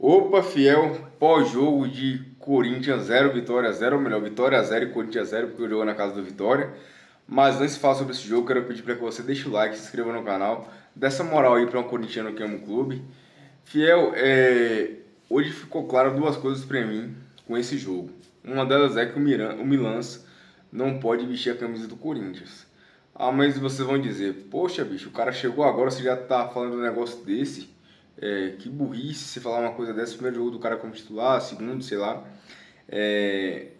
Opa, fiel, pós-jogo de Corinthians 0, Vitória 0, ou melhor, Vitória 0 e Corinthians 0, porque o jogo é na casa do Vitória. Mas antes de falar sobre esse jogo, quero pedir para que você deixe o like, se inscreva no canal, dê essa moral aí para um corintiano que ama o clube. Fiel, hoje ficou claro duas coisas para mim com esse jogo. Uma delas é que o Milan não pode vestir a camisa do Corinthians. Ah, mas vocês vão dizer, poxa bicho, o cara chegou agora, você já tá falando um negócio desse? Que burrice você falar uma coisa dessa, primeiro jogo do cara como titular, segundo, sei lá.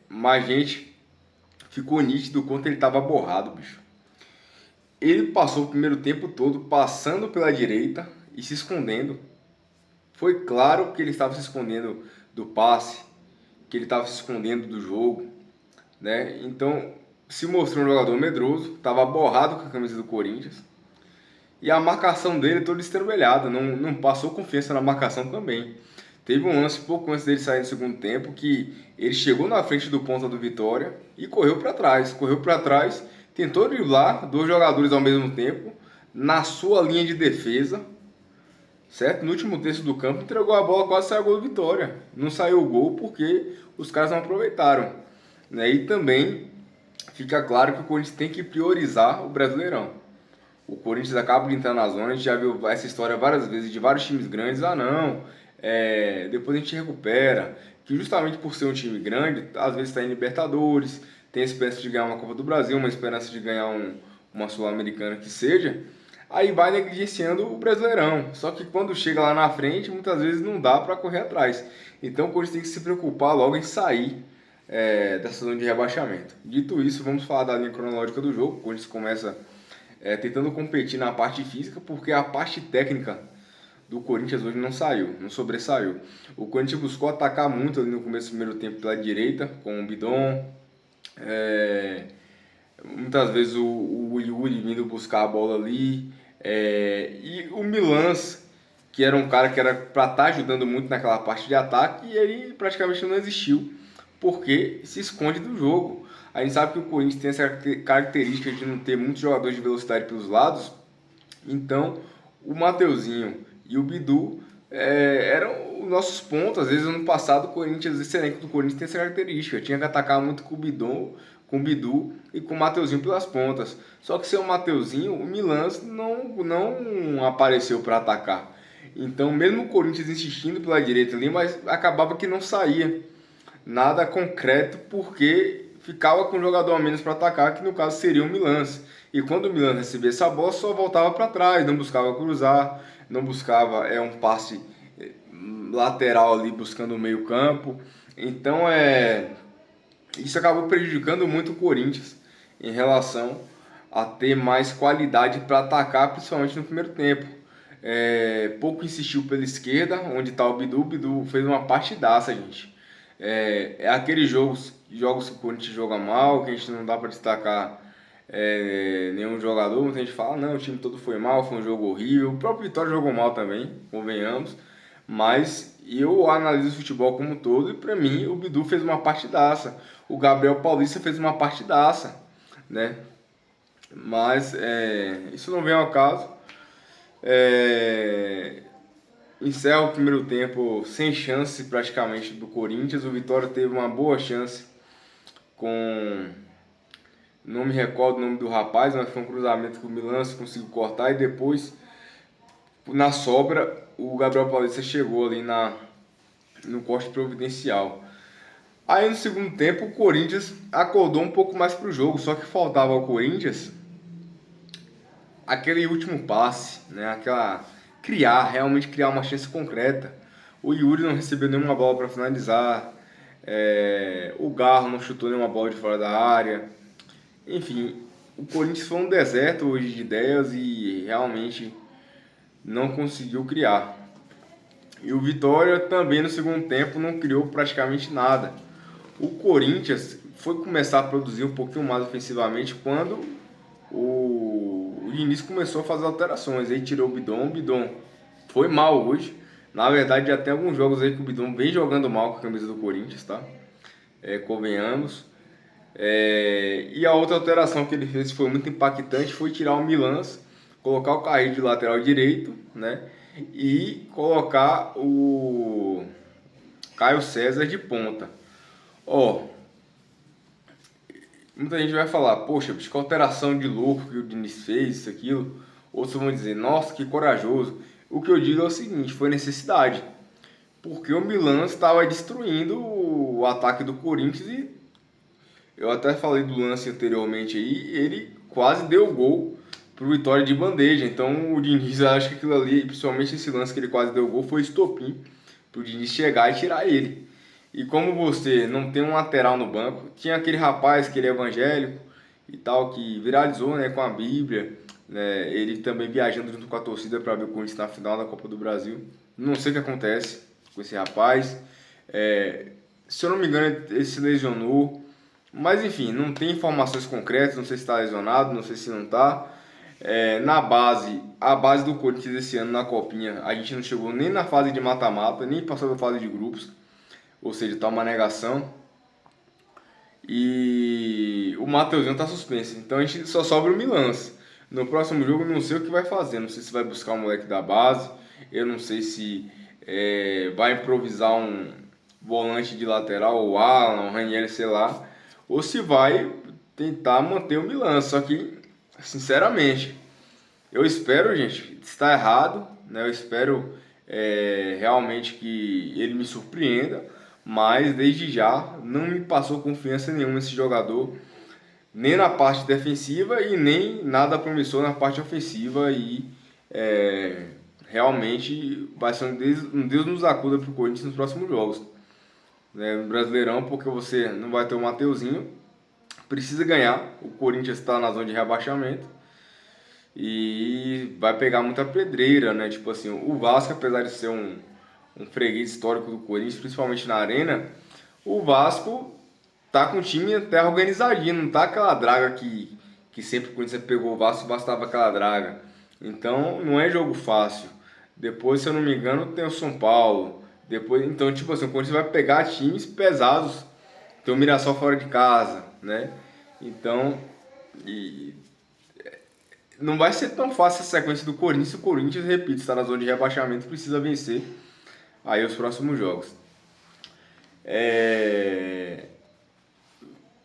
Mas, gente, ficou nítido o quanto ele tava borrado, bicho. Ele passou o primeiro tempo todo passando pela direita e se escondendo. Foi claro que ele estava se escondendo do passe, que ele estava se escondendo do jogo, né? Então, se mostrou um jogador medroso, estava borrado com a camisa do Corinthians. E a marcação dele toda estrambelhada, não passou confiança na marcação também. Teve um lance pouco antes dele sair no segundo tempo que ele chegou na frente do ponta do Vitória e correu para trás. Correu para trás, tentou driblar dois jogadores ao mesmo tempo na sua linha de defesa, certo? No último terço do campo, entregou a bola, quase saiu o gol do Vitória. Não saiu o gol porque os caras não aproveitaram, né? E também fica claro que o Corinthians tem que priorizar o Brasileirão. O Corinthians acaba de entrar na zona, a gente já viu essa história várias vezes de vários times grandes. Ah, não, depois a gente recupera. Que justamente por ser um time grande, às vezes está em Libertadores, tem a esperança de ganhar uma Copa do Brasil, uma esperança de ganhar uma Sul-Americana que seja, aí vai negligenciando o Brasileirão. Só que quando chega lá na frente, muitas vezes não dá para correr atrás. Então o Corinthians tem que se preocupar logo em sair dessa zona de rebaixamento. Dito isso, vamos falar da linha cronológica do jogo. O Corinthians começa tentando competir na parte física, porque a parte técnica do Corinthians hoje não saiu, não sobressaiu. O Corinthians buscou atacar muito ali no começo do primeiro tempo pela direita, com o Bidon, muitas vezes o Yuri vindo buscar a bola ali, e o Milans, que era um cara que era para estar ajudando muito naquela parte de ataque, e ele praticamente não existiu, porque se esconde do jogo. A gente sabe que o Corinthians tem essa característica de não ter muitos jogadores de velocidade pelos lados, então o Mateuzinho e o Bidu eram os nossos pontos. Às vezes, ano passado, o Corinthians, esse elenco do Corinthians tem essa característica. Tinha que atacar muito com o Bidu e com o Mateuzinho pelas pontas. Só que sem o Mateuzinho, o Milan não apareceu para atacar. Então, mesmo o Corinthians insistindo pela direita ali, mas acabava que não saía nada concreto, porque ficava com um jogador a menos para atacar, que no caso seria o Milan. E quando o Milan recebia essa bola, só voltava para trás, não buscava cruzar, não buscava um passe lateral ali buscando o meio campo. Então isso acabou prejudicando muito o Corinthians em relação a ter mais qualidade para atacar, principalmente no primeiro tempo. Pouco insistiu pela esquerda, onde está o Bidu. O Bidu fez uma partidaça, gente. Aqueles jogos que o Corinthians joga mal, que a gente não dá para destacar nenhum jogador. Muita gente fala, não, o time todo foi mal, foi um jogo horrível. O próprio Vitória jogou mal também, convenhamos. Mas eu analiso o futebol como um todo e para mim o Bidu fez uma partidaça. O Gabriel Paulista fez uma partidaça, né? Mas isso não vem ao caso. Encerra o primeiro tempo sem chance praticamente do Corinthians. O Vitória teve uma boa chance com... Não me recordo o nome do rapaz, mas foi um cruzamento que o Milan conseguiu cortar. E depois, na sobra, o Gabriel Paulista chegou ali no corte providencial. Aí no segundo tempo o Corinthians acordou um pouco mais para o jogo. Só que faltava ao Corinthians aquele último passe, né? Realmente criar uma chance concreta. O Yuri não recebeu nenhuma bola para finalizar, o Garro não chutou nenhuma bola de fora da área. Enfim, o Corinthians foi um deserto hoje de ideias e realmente não conseguiu criar. E o Vitória também no segundo tempo não criou praticamente nada. O Corinthians foi começar a produzir um pouquinho mais ofensivamente quando o Diniz começou a fazer alterações. Aí tirou o Bidon foi mal hoje. Na verdade, já tem alguns jogos aí que o Bidon vem jogando mal com a camisa do Corinthians, tá? Convenhamos. E a outra alteração que ele fez foi muito impactante, foi tirar o Milan, colocar o Carrillo de lateral direito, né? E colocar Caio César de ponta. Ó, muita gente vai falar, poxa, bicho, que alteração de louco que o Diniz fez, isso, aquilo. Outros vão dizer, nossa, que corajoso. O que eu digo é o seguinte, foi necessidade. Porque o Milan estava destruindo o ataque do Corinthians e eu até falei do lance anteriormente aí, ele quase deu gol pro Vitória de bandeja. Então o Diniz, acho que aquilo ali, principalmente esse lance que ele quase deu gol, foi estopim pro Diniz chegar e tirar ele. E como você não tem um lateral no banco, tinha aquele rapaz, aquele evangélico e tal, que viralizou, né, com a Bíblia, né, ele também viajando junto com a torcida para ver o Corinthians na final da Copa do Brasil. Não sei o que acontece com esse rapaz. Se eu não me engano, ele se lesionou. Mas enfim, não tem informações concretas, não sei se está lesionado, não sei se não está. Na base, a base do Corinthians esse ano na Copinha, a gente não chegou nem na fase de mata-mata, nem passou da fase de grupos. Ou seja, está uma negação. E o Mateuzinho está suspenso. Então a gente só sobra o Milan. No próximo jogo não sei o que vai fazer. Não sei se vai buscar um moleque da base. Eu não sei se vai improvisar um volante de lateral, o Alan, o Ranieri, sei lá. Ou se vai tentar manter o Milan. Só que, sinceramente, eu espero, gente, está errado, né? Eu espero realmente que ele me surpreenda. Mas desde já não me passou confiança nenhuma esse jogador, nem na parte defensiva e nem nada promissor na parte ofensiva. E realmente vai ser um Deus nos acuda para o Corinthians nos próximos jogos, né, no Brasileirão, porque você não vai ter o Mateuzinho, precisa ganhar. O Corinthians está na zona de rebaixamento e vai pegar muita pedreira, né? Tipo assim, o Vasco, apesar de ser um freguês histórico do Corinthians, principalmente na Arena, o Vasco tá com o time até organizadinho, não tá aquela draga que sempre quando você pegou o Vasco bastava aquela draga. Então não é jogo fácil. Depois, se eu não me engano, tem o São Paulo. Depois, então, tipo assim, o Corinthians vai pegar times pesados. Tem o Mirassol fora de casa, né? Então, não vai ser tão fácil essa sequência do Corinthians. O Corinthians, repito, está na zona de rebaixamento, precisa vencer aí os próximos jogos.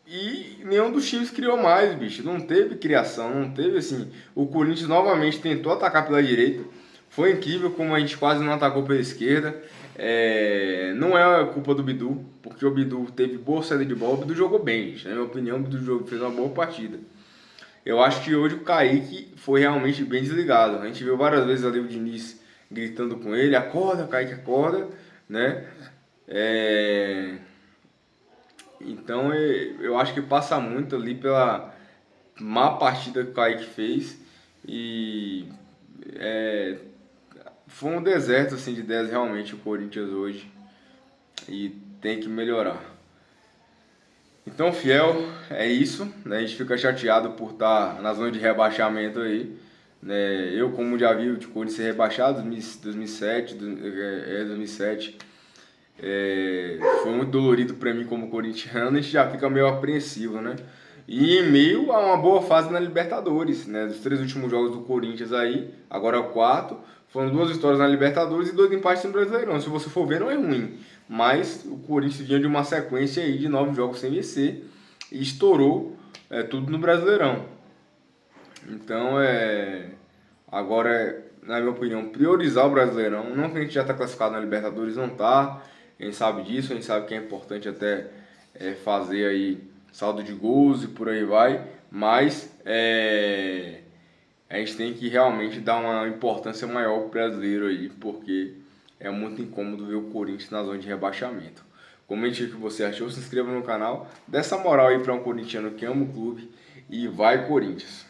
E nenhum dos times criou mais, bicho. Não teve criação, não teve assim. O Corinthians novamente tentou atacar pela direita. Foi incrível como a gente quase não atacou pela esquerda. Não é culpa do Bidu, porque o Bidu teve boa saída de bola. O Bidu jogou bem, gente. Na minha opinião, o Bidu fez uma boa partida. Eu acho que hoje o Kaique foi realmente bem desligado. A gente viu várias vezes ali o Diniz gritando com ele: acorda, Kaique, acorda, né? Então eu acho que passa muito ali pela má partida que o Kaique fez. E foi um deserto assim, de 10 realmente o Corinthians hoje. E tem que melhorar. Então, fiel, é isso, né? A gente fica chateado por estar na zona de rebaixamento aí, né? Eu, como já vi o Corinthians ser rebaixado em 2007, 2007, foi muito dolorido para mim como corintiano. A gente já fica meio apreensivo, né? E em meio a uma boa fase na Libertadores, né? Dos 3 últimos jogos do Corinthians aí, agora é o quarto, foram 2 vitórias na Libertadores e 2 empates no Brasileirão. Se você for ver, não é ruim. Mas o Corinthians vinha de uma sequência aí de 9 jogos sem vencer e estourou tudo no Brasileirão. Então, agora, na minha opinião, priorizar o Brasileirão. Não que a gente já está classificado na Libertadores, não tá. A gente sabe disso, a gente sabe que é importante até fazer aí saldo de gols e por aí vai. Mas a gente tem que realmente dar uma importância maior pro brasileiro aí, porque é muito incômodo ver o Corinthians na zona de rebaixamento. Comente o que você achou, se inscreva no canal, dê essa moral aí para um corintiano que ama o clube e vai Corinthians!